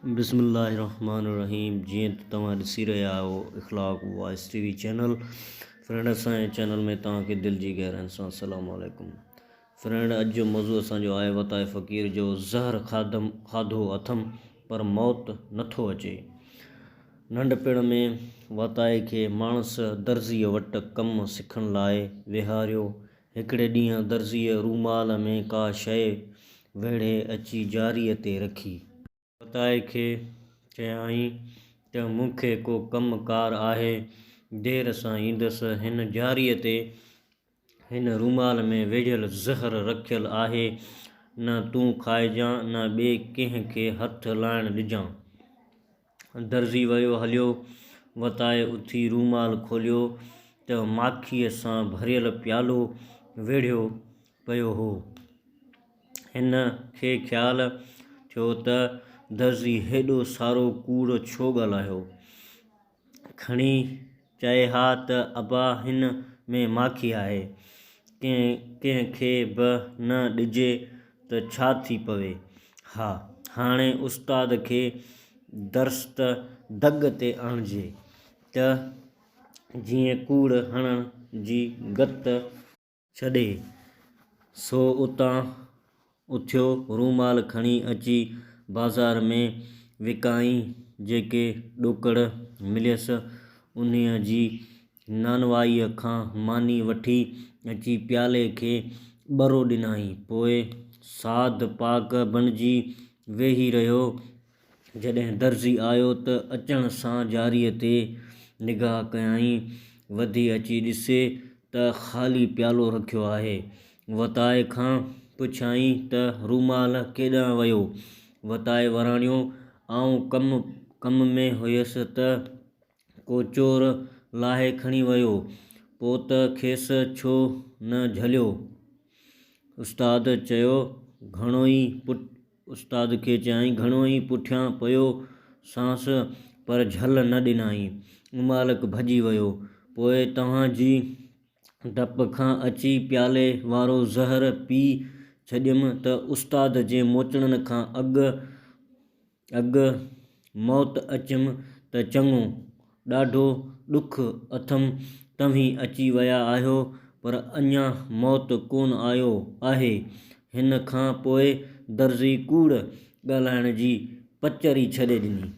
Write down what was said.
बिस्मिल्लाहिर्रहमानिर्रहीम। जी तव्हां ॾिसी रहिया आहियो इख़लाक़ वॉइस टीवी चैनल। फ्रेंड, असांजे चैनल में तव्हांखे दिलि जी गहराइनि सां अस्सलामु अलैकुम। फ्रेंड, अॼु जो मौज़ू असांजो आहे वताए फ़क़ीर जो ज़हर खाधो अथमि पर मौत नथो अचे। नंढपिण में वताए खे माणस दर्ज़ीअ वटि कमु सिखण लाइ विहारियो। हिकिड़े ॾींहुं दर्ज़ीअ रूमाल में का शइ वेढ़े अची जारीअ ते रखी। वताए खे चयाईं त मूंखे को कमु कार आहे, देर सां ईंदुसि। हिन जारीअ ते हिन रूमाल में वेढ़ियल ज़हर रखियल आहे, न तूं खाइजां न ॿिए कंहिंखे हथु लाइण ॾिजां। दर्ज़ी वियो हलियो। वताए उथी रूमाल खोलियो त माखीअ सां भरियल प्यालो वेढ़ियो पियो हो। हिन खे ख़्यालु थियो त दर्ज़ी हेॾो सारो कूड़ छो ॻाल्हायो। खणी चए हा त अबा हिन में माखी आहे, कंहिंखे बि न ॾिजे त छा थी पवे। हा, हाणे उस्ताद खे दर्स्त दग ते आणिजे त जीअं कूड़ हणण जी गत छॾे। सो उतां उथियो, रूमाल खणी अची बाज़ार में विकाईं। जेके ॾोकड़ मिलियसि उन्हीअ जी नानवाईअ खां मानी वठी अची प्याले खे ॿरो ॾिनाई। पोइ साद पाक बणिजी वेही रहियो। जॾहिं दर्ज़ी आयो त अचण सां जारीअ ते निगाह कयाईं। वधी अची ॾिसे त ख़ाली प्यालो रखियो आहे। वताए खां पुछियाईं त रूमाल केॾांहुं वियो। वताए वराणियो, आउं कम में हुयसि त को चोर लाहे खणी वियो, पोइ त खेसि छो न झलियो। उस्ताद खे चयाईं घणो ई पुठियां पियो सांस, पर झल न ॾिनाई। मालिक भॼी वियो। पोइ तव्हांजी डप खां अची प्याले वारो ज़हर पी छॾियमि त उस्ताद जे मोचण खां अॻु मौत अचमि त चङो। ॾाढो ॾुख अथमि। तव्हीं अची विया आहियो पर अञा मौत कोन आयो आहे। हिन खां पोइ दर्ज़ी कूड़ ॻाल्हाइण जी पचरी छॾे ॾिनी।